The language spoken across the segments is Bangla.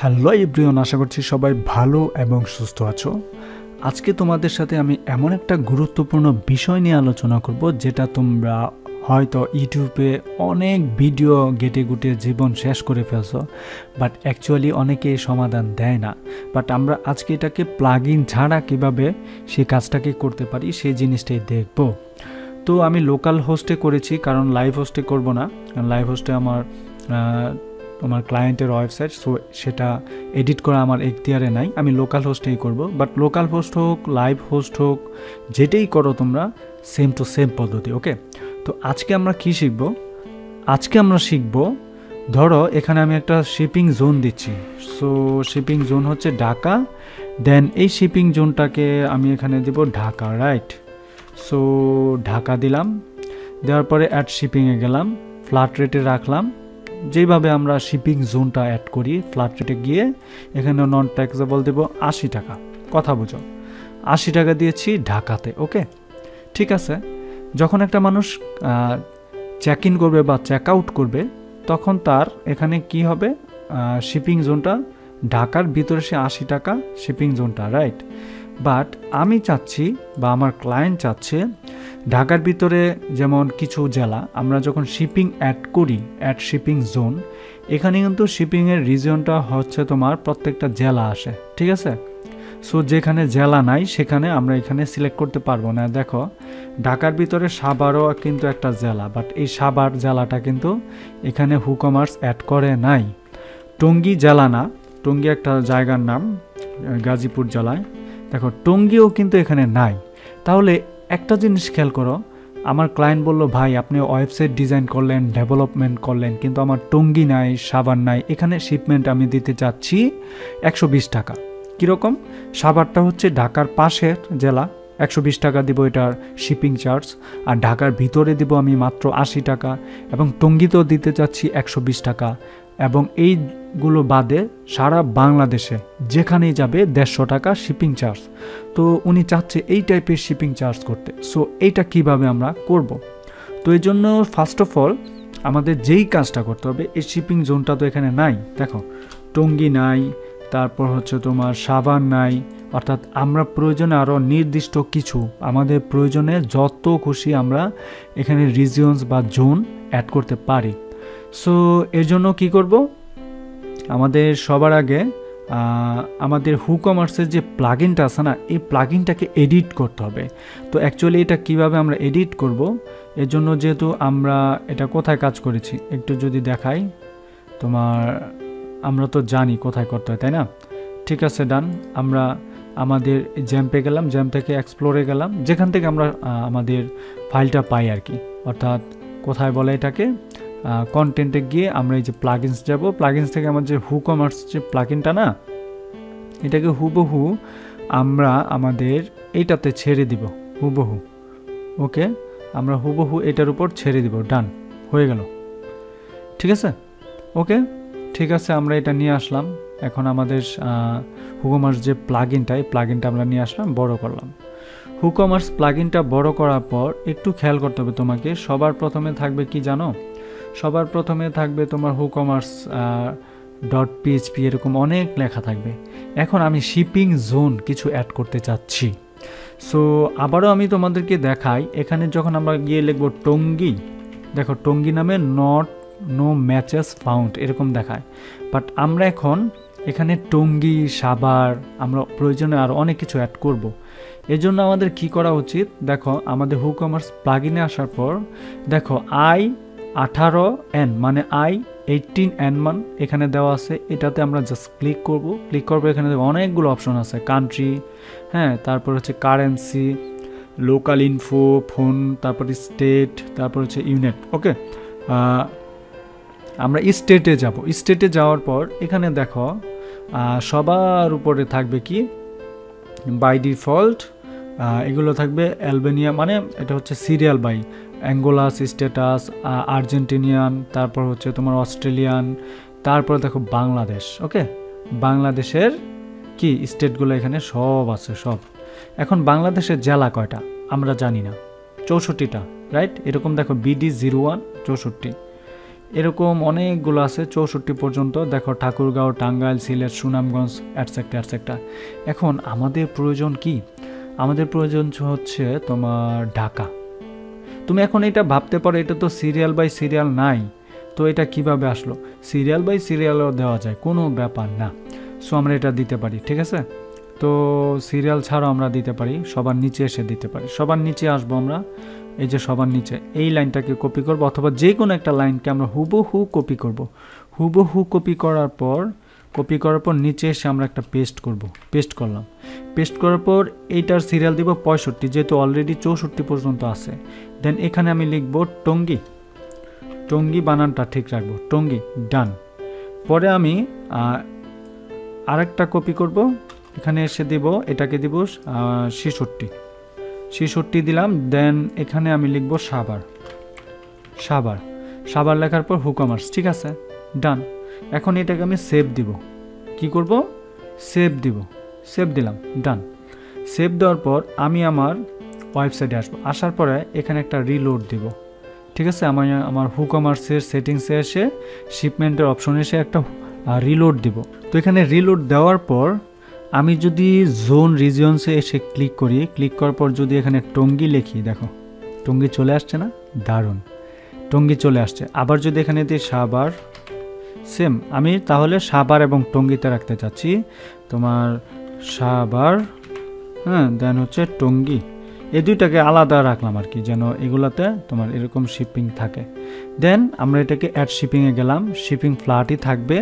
হ্যালো এভরিওয়ান, আশা করছি সবাই ভালো এবং সুস্থ আছো। আজকে তোমাদের সাথে আমি এমন একটা গুরুত্বপূর্ণ বিষয় নিয়ে আলোচনা করব, যেটা তোমরা হয়তো ইউটিউবে অনেক ভিডিও ঘেটে ঘুটে জীবন শেষ করে ফেলছো, বাট অ্যাকচুয়ালি অনেকে সমাধান দেয় না। বাট আমরা আজকে এটাকে প্লাগইন ছাড়া কিভাবে সেই কাজটাকে করতে পারি সেই জিনিসটাই দেখব। তো আমি লোকাল হোস্টে করেছি, কারণ লাইভ হোস্টে করব না। লাইভ হোস্টে আমার ক্লায়েন্টের ওয়েবসাইট, সো সেটা এডিট করা আমার এখতিয়ারে নাই। আমি লোকাল হোস্টেই করব। বাট লোকাল হোস্ট হোক, লাইভ হোস্ট হোক, যেটাই করো তোমরা সেম টু সেম পদ্ধতি। ওকে, তো আজকে আমরা কি শিখব? আজকে আমরা শিখব, ধরো এখানে আমি একটা শিপিং জোন দিচ্ছি। সো শিপিং জোন হচ্ছে ঢাকা, দেন এই শিপিং জোনটাকে আমি এখানে দেব ঢাকা, রাইট? সো ঢাকা দিলাম, দেওয়ার পরে অ্যাড শিপিংয়ে গেলাম, ফ্ল্যাট রেটে রাখলাম। যেভাবে আমরা শিপিং জোনটা অ্যাড করি, ফ্ল্যাট রেটে গিয়ে এখানে নন ট্যাক্সেবল দেব 80 টাকা। কথা বুঝো, 80 টাকা দিয়েছি ঢাকাতে। ওকে, ঠিক আছে। যখন একটা মানুষ চেক ইন করবে বা চেক আউট করবে, তখন তার এখানে কি হবে? শিপিং জোনটা ঢাকার ভিতরে সে 80 টাকা শিপিং জোনটা, রাইট? বাট আমি চাচ্ছি বা আমার ক্লায়েন্ট চাচ্ছে ঢাকার ভিতরে যেমন কিছু জেলা আমরা যখন শিপিং অ্যাড করি, অ্যাড শিপিং জোন, এখানে কিন্তু শিপিংয়ের রিজিয়নটা হচ্ছে তোমার প্রত্যেকটা জেলা আসে, ঠিক আছে? সো যেখানে জেলা নাই সেখানে আমরা এখানে সিলেক্ট করতে পারবো না। দেখো ঢাকার ভিতরে সাভারও কিন্তু একটা জেলা, বাট এই সাভার জেলাটা কিন্তু এখানে WooCommerce অ্যাড করে নাই। টঙ্গী জেলা না, টঙ্গী একটা জায়গার নাম, গাজীপুর জেলায়। দেখো টঙ্গীও কিন্তু এখানে নাই। তাহলে একটা জিনিস খেয়াল করো, আমার ক্লায়েন্ট বলল, ভাই আপনি ওয়েবসাইট ডিজাইন করলেন, ডেভেলপমেন্ট করলেন, কিন্তু আমার টঙ্গী নাই, সাভার নাই, এখানে শিপমেন্ট আমি দিতে চাচ্ছি 120 টাকা। কীরকম? সাভারটা হচ্ছে ঢাকার পাশের জেলা, 120 টাকা দিব এটার শিপিং চার্জ, আর ঢাকার ভিতরে দিব আমি মাত্র 80 টাকা, এবং টঙ্গীতেও দিতে চাচ্ছি 120 টাকা, এবং এইগুলো বাদে সারা বাংলাদেশে যেখানেই যাবে 150 টাকা শিপিং চার্জ। তো উনি চাচ্ছে এই টাইপের শিপিং চার্জ করতে। সো এইটা কিভাবে আমরা করব? তো এই জন্য ফার্স্ট অফ অল আমাদের যেই কাজটা করতে হবে, এই শিপিং জোনটা তো এখানে নাই। দেখো টঙ্গী নাই, তারপর হচ্ছে তোমার সাভার নাই, অর্থাৎ আমরা প্রয়োজনে আরও নির্দিষ্ট কিছু, আমাদের প্রয়োজনে যত খুশি আমরা এখানে রিজিয়নস বা জোন অ্যাড করতে পারি। সো এর জন্য কি করব? আমাদের সবার আগে আমাদের WooCommerceর যে প্লাগইনটা আছে না, এই প্লাগইনটাকে এডিট করতে হবে। তো অ্যাকচুয়ালি এটা কিভাবে আমরা এডিট করব, এর জন্য যেহেতু আমরা এটা কোথায় কাজ করেছি একটু যদি দেখাই তোমার, আমরা তো জানি কোথায় করতে হয়, তাই না? ঠিক আছে, ডান। আমরা আমাদের জ্যাম্পে গেলাম, জ্যাম্প থেকে এক্সপ্লোরে গেলাম, যেখান থেকে আমরা আমাদের ফাইলটা পাই আর কি। অর্থাৎ কোথায় বলে এটাকে, কন্টেন্টে গিয়ে আমরা এই যে প্লাগইনস যাব, প্লাগইনস থেকে আমার যে WooCommerce যে প্লাগইনটা না, এটাকে হুবহু আমরা আমাদের এইটাতে ছেড়ে দিব, হুবহু। ওকে, আমরা হুবহু এটার উপর ছেড়ে দিব, ডান হয়ে গেল। ঠিক আছে, ওকে, ঠিক আছে। আমরা এটা নিয়ে আসলাম, এখন আমাদের WooCommerce যে প্লাগইনটা, এই প্লাগইনটা আমরা নিয়ে আসলাম, বড় করলাম। WooCommerce প্লাগইনটা বড় করার পর একটু খেয়াল করতে হবে তোমাকে, সবার প্রথমে থাকবে কি জানো? সবার প্রথমে থাকবে তোমার WooCommerce .php, এরকম অনেক লেখা থাকবে। এখন আমি শিপিং জোন কিছু অ্যাড করতে চাচ্ছি। সো আবারও আমি তোমাদেরকে দেখাই, এখানে যখন আমরা গিয়ে লিখবো টঙ্গী, দেখো টঙ্গী নামে নো ম্যাচেস ফাউন্ড এরকম দেখায়। বাট আমরা এখন এখানে টঙ্গী, সাভার, আমরা প্রয়োজনে আরও অনেক কিছু অ্যাড করব। এর জন্য আমাদের কি করা উচিত? দেখো আমাদের WooCommerce প্লাগইনে আসার পর দেখো I18N মানে I18N মান এখানে দেওয়া আছে। এটাতে আমরা জাস্ট ক্লিক করব, এখানে অনেকগুলো অপশন আছে, কান্ট্রি, হ্যাঁ, তারপর হচ্ছে কারেন্সি, লোকাল ইনফো, ফোন, তারপর স্টেট, তারপর হচ্ছে ইউনিট। ওকে, আমরা স্টেটে যাব। স্টেটে যাওয়ার পর এখানে দেখো সবার উপরে থাকবে কি বাই ডিফল্ট, এগুলো থাকবে অ্যালবেনিয়া, মানে এটা হচ্ছে সিরিয়াল বাই অ্যাঙ্গোলাস, স্ট্যাটাস, আর্জেন্টিনিয়ান, তারপর হচ্ছে তোমার অস্ট্রেলিয়ান, তারপর দেখো বাংলাদেশ। ওকে, বাংলাদেশের কি স্টেটগুলো এখানে সব আছে, সব। এখন বাংলাদেশের জেলা কয়টা আমরা জানি না, 64টা, রাইট? এরকম দেখো BD01 64, এরকম অনেকগুলো আছে 64 পর্যন্ত। দেখো ঠাকুরগাঁও, টাঙ্গাইল, সিলেট, সুনামগঞ্জ অ্যাটসেট্রা অ্যাটসেট্রা। এখন আমাদের প্রয়োজন কি? আমাদের প্রয়োজন হচ্ছে তোমার ঢাকা। তুমি এখন এটা ভাবতে পারো এটা তো সিরিয়াল বাই সিরিয়াল নাই, তো এটা কিভাবে আসলো? সিরিয়াল বাই সিরিয়ালও দেওয়া যায়, কোনো ব্যাপার না। সো আমরা এটা দিতে পারি, ঠিক আছে? তো সিরিয়াল ছাড়াও আমরা দিতে পারি, সবার নিচে এসে দিতে পারি। সবার নিচে আসবো আমরা, এই যে সবার নিচে এই লাইনটাকে কপি করব, অথবা যে কোনো একটা লাইনকে আমরা হুবহু কপি করব। হুবহু কপি করার পর নিচে এসে আমরা একটা পেস্ট করব। পেস্ট করলাম, পেস্ট করার পর এইটার সিরিয়াল দিব 65, যেহেতু অলরেডি 64 পর্যন্ত আছে। দেন এখানে আমি লিখব টঙ্গী। টঙ্গী বানানটা ঠিক রাখবো, টঙ্গী। ডান। পরে আমি আরেকটা কপি করব, এখানে এসে দিব, এটাকে দিব 66 দিলাম। দেন এখানে আমি লিখব সাভার। সাভার লেখার পর WooCommerce, ঠিক আছে? ডান। এখন এটাকে আমি সেভ দিব। কি করব? সেভ দিব। সেভ দিলাম, ডান। সেভ দেওয়ার পর আমি আমার ওয়েবসাইটে আসবো। আসার পরে এখানে একটা রিলোড দিব, ঠিক আছে? আমার WooCommerceর সেটিংসে এসে শিপমেন্টের অপশনে এসে একটা রিলোড দিব। তো এখানে রিলোড দেওয়ার পর আমি যদি জোন রিজিয়নসে এসে ক্লিক করি, ক্লিক করার পর যদি এখানে টঙ্গী লিখি, দেখো টঙ্গী চলে আসছে না? দারুণ, টঙ্গী চলে আসছে। আবার যদি এখানে দিই সাভার, সেম। আমি তাহলে সাভার এবং টঙ্গীতে রাখতে চাচ্ছি, তোমার সাভার, হ্যাঁ, দেন হচ্ছে টঙ্গী। এই দুইটাকে আলাদা রাখলাম আর কি, যেন এগুলাতে তোমার এরকম শিপিং থাকে। দেন আমরা এটাকে অ্যাড শিপিংয়ে গেলাম, শিপিং ফ্ল্যাটই থাকবে।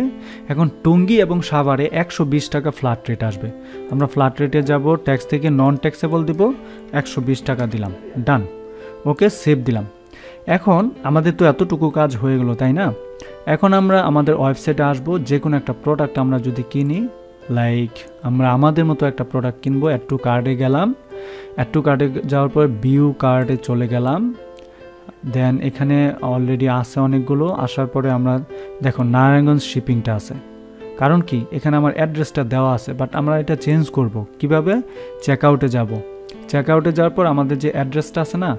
এখন টঙ্গী এবং সাভারে 120 টাকা ফ্ল্যাট রেট আসবে। আমরা ফ্ল্যাট রেটে যাব, ট্যাক্স থেকে নন ট্যাক্সেবল দিব, 120 টাকা দিলাম, ডান। ওকে, সেভ দিলাম। এখন আমাদের তো এতটুকু কাজ হয়ে গেল, তাই না? এখন আমরা আমাদের ওয়েবসাইটে আসবো। যে কোনো একটা প্রোডাক্ট আমরা যদি কিনি, লাইক আমরা আমাদের মতো একটা প্রোডাক্ট কিনবো, অ্যাড টু কার্ডে গেলাম। অ্যাড টু কার্ডে যাওয়ার পর ভিউ কার্ডে চলে গেলাম। দেন এখানে অলরেডি আছে অনেকগুলো। আসার পরে আমরা দেখো নারায়ণগঞ্জ শিপিংটা আছে। কারণ কি, এখানে আমার অ্যাড্রেসটা দেওয়া আছে, বাট আমরা এটা চেঞ্জ করব। কিভাবে? চেকআউটে যাব। চেকআউটে যাওয়ার পর আমাদের যে অ্যাড্রেসটা আছে না,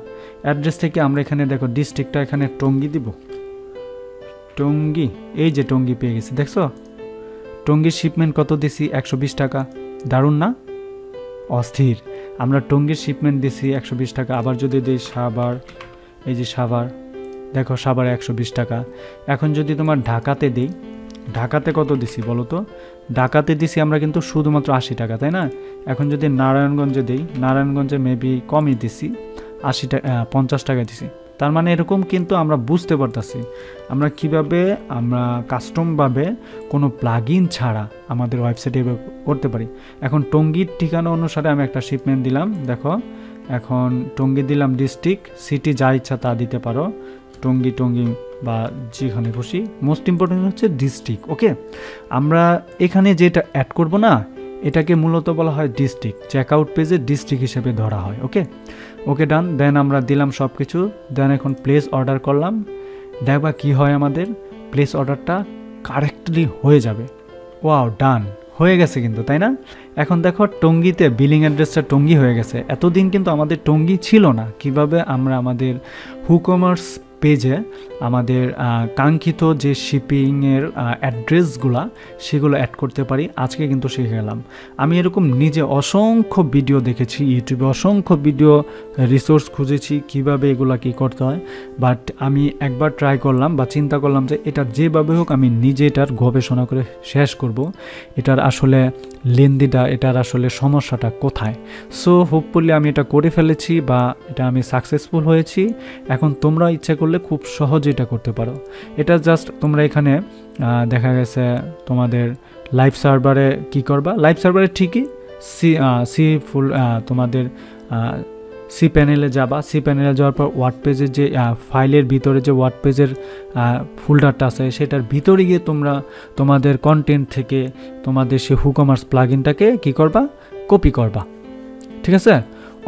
অ্যাড্রেস থেকে আমরা এখানে দেখো ডিস্ট্রিক্টটা এখানে টঙ্গী দিব। টঙ্গী, এই যে টঙ্গী পেয়ে গেছি, দেখছো? টঙ্গীর শিপমেন্ট কত দিছি? 120 টাকা। দারুণ না? অস্থির। আমরা টঙ্গীর শিপমেন্ট দিছি 120 টাকা। আবার যদি দিই সাভার, এই যে সাভার, দেখো সাভারে 120 টাকা। এখন যদি তোমার ঢাকাতে দিই, ঢাকাতে কত দিছি বলো তো? ঢাকাতে দিছি আমরা কিন্তু শুধুমাত্র 80 টাকা, তাই না? এখন যদি নারায়ণগঞ্জে দিই, নারায়ণগঞ্জে মেবি কমই দিছি, 50 টাকা দিছি। তার মানে এরকম কিন্তু আমরা বুঝতে পারতেছি আমরা কিভাবে আমরা কাস্টমভাবে কোনো প্লাগইন ছাড়া আমাদের ওয়েবসাইটে করতে পারি। এখন টঙ্গীর ঠিকানা অনুসারে আমি একটা শিপমেন্ট দিলাম, দেখো এখন টঙ্গী দিলাম, ডিস্ট্রিক্ট, সিটি যা ইচ্ছা তা দিতে পারো, টঙ্গী বা যেখানে খুশি। মোস্ট ইম্পর্টেন্ট হচ্ছে ডিস্ট্রিক্ট। ওকে, আমরা এখানে যেটা অ্যাড করব না, এটাকে মূলত বলা হয় ডিস্ট্রিক্ট। চেকআউট পেজে ডিস্ট্রিক্ট হিসেবে ধরা হয়। ওকে ডান। দেন আমরা দিলাম সব কিছু। দেন এখন প্লেস অর্ডার করলাম। দেখবা কি হয়, আমাদের প্লেস অর্ডারটা কারেক্টলি হয়ে যাবে। ওয়াও, ডান হয়ে গেছে কিন্তু, তাই না? এখন দেখো টঙ্গীতে বিলিং অ্যাড্রেসটা টঙ্গী হয়ে গেছে। এতদিন কিন্তু আমাদের টঙ্গী ছিল না। কিভাবে আমরা আমাদের WooCommerce পেজে আমাদের কাঙ্ক্ষিত যে শিপিংয়ের অ্যাড্রেসগুলো সেগুলো অ্যাড করতে পারি, আজকে কিন্তু শিখে গেলাম। আমি এরকম নিজে অসংখ্য ভিডিও দেখেছি, ইউটিউবে অসংখ্য ভিডিও রিসোর্স খুঁজেছি কিভাবে এগুলো কী করতে হয়, বাট আমি একবার ট্রাই করলাম বা চিন্তা করলাম যে এটা যেভাবে হোক আমি নিজে এটার গবেষণা করে শেষ করব, এটার আসলে লেন্দিটা, এটার আসলে সমস্যাটা কোথায়। সো হোপফুলি আমি এটা করে ফেলেছি বা এটা আমি সাকসেসফুল হয়েছি। এখন তোমরা ইচ্ছা করলে খুব সহজে এটা করতে পারো। এটা জাস্ট তোমরা এখানে দেখা গেছে তোমাদের লাইভ সার্ভারে কি করবা, লাইভ সার্ভারে ঠিকই তোমাদের সি প্যানেলে যাবা। সি প্যানেলে যাওয়ার পর ওয়ার্ড পেজের যে ফাইলের ভিতরে যে ওয়ার্ড পেজের ফোল্ডারটা আছে সেটার ভিতরে গিয়ে তোমরা তোমাদের কন্টেন্ট থেকে তোমাদের সেই WooCommerce প্লাগইনটাকে কি করবা, কপি করবা, ঠিক আছে?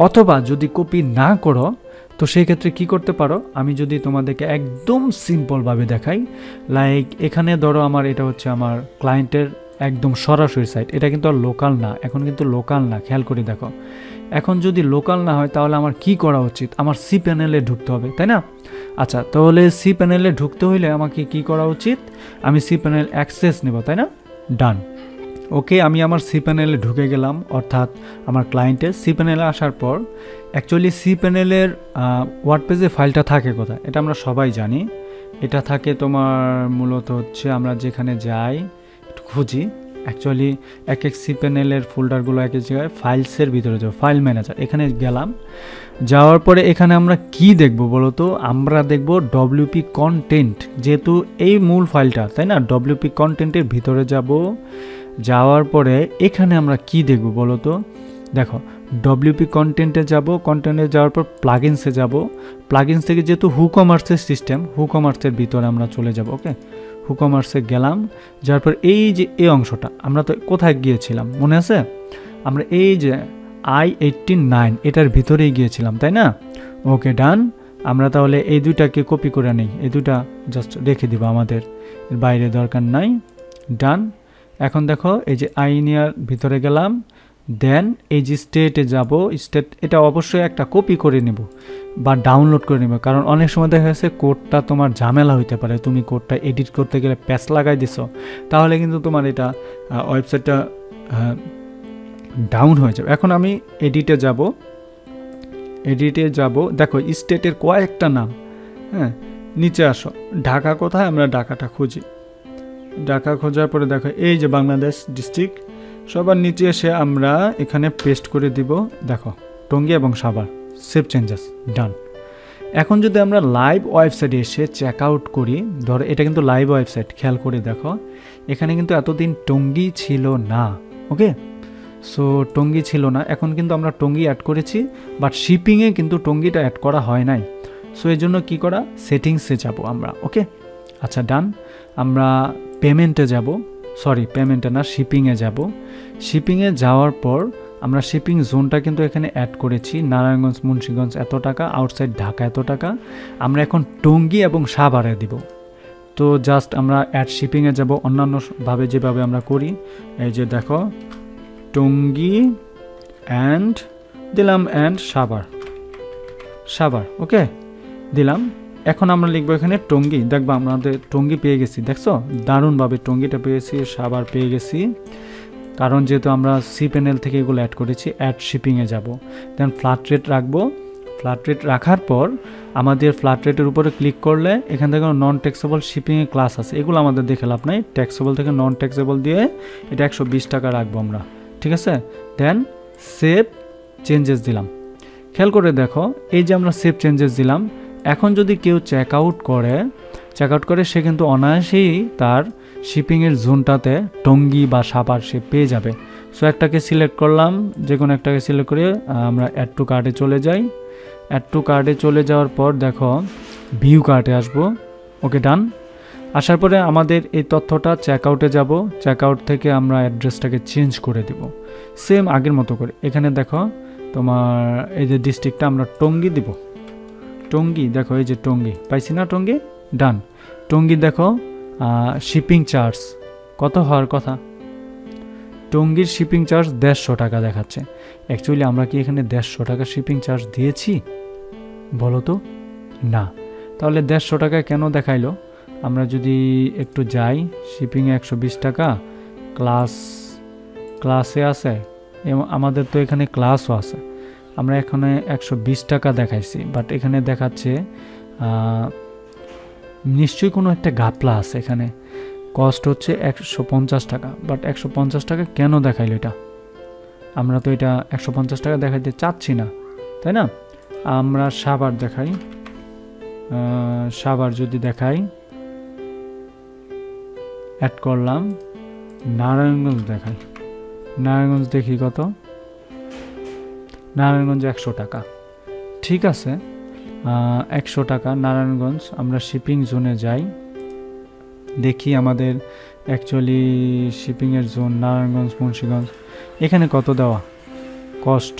অথবা যদি কপি না করো তো সেই ক্ষেত্রে কি করতে পারো, আমি যদি তোমাদেরকে একদম সিম্পলভাবে দেখাই, লাইক এখানে ধরো আমার এটা হচ্ছে আমার ক্লায়েন্টের একদম সরাসরি সাইট, এটা কিন্তু আর লোকাল না, এখন কিন্তু লোকাল না, খেয়াল করে দেখো এখন যদি লোকাল না হয় তাহলে আমার কি করা উচিত? আমার সি প্যানেলে ঢুকতে হবে, তাই না? আচ্ছা, তাহলে সি প্যানেলে ঢুকতে হইলে আমাকে কি করা উচিত? আমি সি প্যানেল অ্যাক্সেস নেব, তাই না? ডান। ওকে, আমি আমার সি প্যানেলে ঢুকে গেলাম, অর্থাৎ আমার ক্লায়েন্টের সি প্যানেলে আসার পর অ্যাকচুয়ালি সি প্যানেলের ওয়ার্ডপ্রেসে ফাইলটা থাকে কোথায়? এটা আমরা সবাই জানি। এটা থাকে তোমার মূলত হচ্ছে আমরা যেখানে যাই একটু খুঁজি, অ্যাকচুয়ালি এক এক সি প্যানেলের ফোল্ডারগুলো এক এক জায়গায় ফাইলসের ভিতরে যাবো, ফাইল ম্যানেজার, এখানে গেলাম। যাওয়ার পরে এখানে আমরা কি দেখব বলো তো? আমরা দেখব ডব্লিউপি কন্টেন্ট, যেহেতু এই মূল ফাইলটা, তাই না? ডব্লিউপি কন্টেন্টের ভিতরে যাব। যাওয়ার পরে এখানে আমরা কি দেখব বলো তো? দেখো, ডব্লিউপি কন্টেন্টে যাব, কন্টেন্টে যাওয়ার পর প্লাগিনসে যাব। প্লাগিনস থেকে যেহেতু WooCommerceর সিস্টেম, WooCommerceর ভিতরে আমরা চলে যাব। ওকে, WooCommerce গেলাম। যার পর এই যে এই অংশটা, আমরা তো কোথায় গিয়েছিলাম মনে আছে? আমরা এই যে I89 এটার ভিতরেই গিয়েছিলাম, তাই না? ওকে, ডান। আমরা তাহলে এই দুইটাকে কপি করে নিই, এই দুইটা জাস্ট রেখে দিব, আমাদের বাইরে দরকার নাই। ডান। এখন দেখো, এই যে আইনিয়ার ভিতরে গেলাম, দেন এই যে স্টেটে যাব। স্টেট এটা অবশ্যই একটা কপি করে নিব বা ডাউনলোড করে নিব, কারণ অনেক সময় দেখা যাচ্ছে কোডটা তোমার ঝামেলা হইতে পারে। তুমি কোডটা এডিট করতে গেলে প্যাচ লাগাই দিছো, তাহলে কিন্তু তোমার এটা ওয়েবসাইটটা ডাউন হয়ে যাবে। এখন আমি এডিটে যাব। দেখো স্টেটের কয়েকটা নাম। হ্যাঁ, নিচে আসো। ঢাকা কোথায়? আমরা ঢাকাটা খুঁজি। ঢাকা খোঁজার পরে দেখো এই যে বাংলাদেশ ডিস্ট্রিক্ট। সবার নিচে এসে আমরা এখানে পেস্ট করে দিব। দেখো, টঙ্গী এবং সাভার। সেভ চেঞ্জেস, ডান। এখন যদি আমরা লাইভ ওয়েবসাইটে এসে চেক আউট করি, ধরো এটা কিন্তু লাইভ ওয়েবসাইট, খেয়াল করে দেখো এখানে কিন্তু এতদিন টঙ্গী ছিল না। ওকে, সো টঙ্গী ছিল না, এখন কিন্তু আমরা টঙ্গী অ্যাড করেছি, বাট শিপিংয়ে কিন্তু টঙ্গীটা অ্যাড করা হয় নাই। সো এই জন্য কী করা? সেটিংসে যাব আমরা। ওকে, আচ্ছা, ডান। আমরা পেমেন্টে যাব, পেমেন্টে না, শিপিংয়ে যাব। শিপিংয়ে যাওয়ার পর আমরা শিপিং জোনটা কিন্তু এখানে অ্যাড করেছি, নারায়ণগঞ্জ মুন্সিগঞ্জ এত টাকা, আউটসাইড ঢাকা এত টাকা। আমরা এখন টঙ্গী এবং সাভারে দিব। তো জাস্ট আমরা অ্যাড শিপিংয়ে যাব অন্যান্যভাবে যেভাবে আমরা করি। এই যে দেখো, টঙ্গী অ্যান্ড দিলাম, অ্যান্ড সাভার। ওকে, দিলাম। এখন আমরা লিখবো এখানে টঙ্গী। দেখবা আমাদের টঙ্গী পেয়ে গেছি, দেখছো? দারুণভাবে টঙ্গীটা পেয়েছি, সাভার পেয়ে গেছি, কারণ যেহেতু আমরা সি প্যানেল থেকে এগুলো অ্যাড করেছি। অ্যাড শিপিংয়ে যাব, দেন ফ্ল্যাট রেট রাখবো। ফ্ল্যাট রেট রাখার পর আমাদের ফ্ল্যাট রেটের উপরে ক্লিক করলে এখান থেকে নন ট্যাক্সেবল শিপিংয়ে ক্লাস আছে, এগুলো আমাদের দেখে লাভ নাই। ট্যাক্সেবল থেকে নন ট্যাক্সেবল দিয়ে এটা 120 টাকা রাখবো আমরা, ঠিক আছে? দেন সেভ চেঞ্জেস দিলাম। খেয়াল করে দেখো, এই যে আমরা সেভ চেঞ্জেস দিলাম। এখন যদি কেউ চেক আউট করে সে কিন্তু অনায়াসেই তার শিপিংয়ের জোনটাতে টঙ্গী বা সাভার সে পেয়ে যাবে। সো একটাকে সিলেক্ট করলাম, যে কোনো একটাকে সিলেক্ট করে আমরা অ্যাড টু কার্টে চলে যাই। অ্যাড টু কার্টে চলে যাওয়ার পর দেখো ভিউ কার্টে আসবো। ওকে, ডান। আসার পরে আমাদের এই তথ্যটা চেক আউটে যাব। চেক আউট থেকে আমরা অ্যাড্রেসটাকে চেঞ্জ করে দেব সেম আগের মতো করে। এখানে দেখো তোমার এই যে ডিস্ট্রিক্টটা আমরা টঙ্গী দিব। টঙ্গী, দেখো এই যে টঙ্গী পাইছি না? টঙ্গী, ডান। টঙ্গী দেখো শিপিং চার্জ কত হওয়ার কথা? টঙ্গীর শিপিং চার্জ 150 টাকা দেখাচ্ছে। অ্যাকচুয়ালি আমরা কি এখানে 150 টাকা শিপিং চার্জ দিয়েছি বলো তো? না। তাহলে 150 টাকা কেন দেখাইলো? আমরা যদি একটু যাই, শিপিংয়ে 120 টাকা, ক্লাসে আছে, এবং আমাদের তো এখানে ক্লাসও আছে। আমরা এখানে 120 টাকা দেখাইছি, বাট এখানে দেখাচ্ছে নিশ্চয়ই কোনো একটা ঘাপলা আছে। এখানে কস্ট হচ্ছে 150 টাকা, বাট 150 টাকা কেন দেখাইল এটা? আমরা তো এটা 150 টাকা দেখাইতে চাচ্ছি না, তাই না? আমরা সাভার দেখাই। সাভার যদি দেখাই, অ্যাড করলাম। নারায়ণগঞ্জ দেখাই। নারায়ণগঞ্জ দেখি কত? নারায়ণগঞ্জ 100 টাকা। ঠিক আছে, 100 টাকা নারায়ণগঞ্জ। আমরা শিপিং জোনে যাই, দেখি আমাদের অ্যাকচুয়ালি শিপিংয়ের জোন নারায়ণগঞ্জ মুন্সিগঞ্জ এখানে কত দেওয়া কস্ট।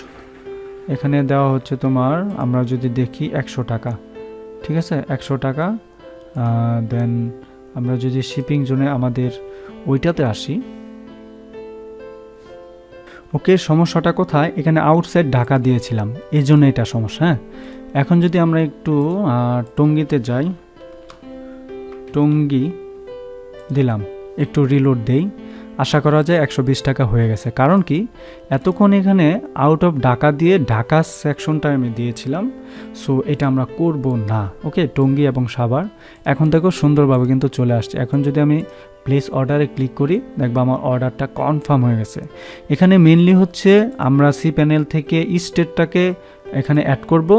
এখানে দেওয়া হচ্ছে তোমার, আমরা যদি দেখি 100 টাকা। ঠিক আছে, 100 টাকা। দেন আমরা যদি শিপিং জোনে আমাদের ওইটাতে আসি, ওকে, সমস্যাটা কোথায়? এখানে আউটসাইড ঢাকা দিয়েছিলাম, এই জন্য এটা সমস্যা। হ্যাঁ, এখন যদি আমরা একটু টঙ্গিতে যাই, টঙ্গি দিলাম, একটু রিলোড দেই, আশা করা যায় 120 টাকা হয়ে গেছে। কারণ কি, এতক্ষণ এখানে আউট অফ ঢাকা দিয়ে ঢাকা সেকশনটা আমি দিয়েছিলাম, সো এটা আমরা করব না। ওকে, টঙ্গি এবং সাভার এখন দেখো সুন্দরভাবে কিন্তু চলে আসছে। এখন যদি আমি প্লেস অর্ডারে ক্লিক করি, দেখবো আমার অর্ডারটা কনফার্ম হয়ে গেছে। এখানে মেনলি হচ্ছে আমরা সি প্যানেল থেকে স্টেটটাকে এখানে অ্যাড করব,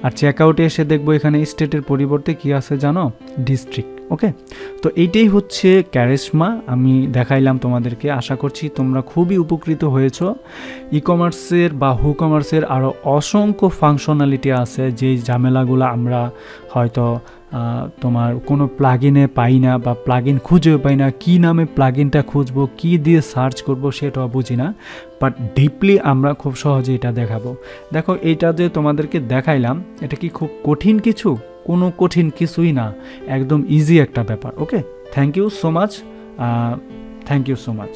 আর চেক আউটে এসে দেখবো এখানে স্টেটের পরিবর্তে কি আছে জানো, ডিস্ট্রিক্ট। ওকে, তো এইটাই হচ্ছে ক্যারিশমা, আমি দেখাইলাম তোমাদেরকে। আশা করছি তোমরা খুবই উপকৃত হয়েছো। ই কমার্সের বা WooCommerceর আরও অসংখ্য ফাংশনালিটি আছে, যেই ঝামেলাগুলো আমরা হয়তো তোমার কোনো প্লাগইনে পাই না, বা প্লাগইন খুঁজেও পাই না, কী নামে প্লাগইনটা খুঁজবো, কী দিয়ে সার্চ করব সেটাও বুঝি না, বাট ডিপলি আমরা খুব সহজে এটা দেখাবো। দেখো, এইটা যে তোমাদেরকে দেখাইলাম, এটা কি খুব কঠিন কিছু? কোনো কঠিন কিছুই না, একদম ইজি একটা ব্যাপার। ওকে, থ্যাংক ইউ সো মাচ।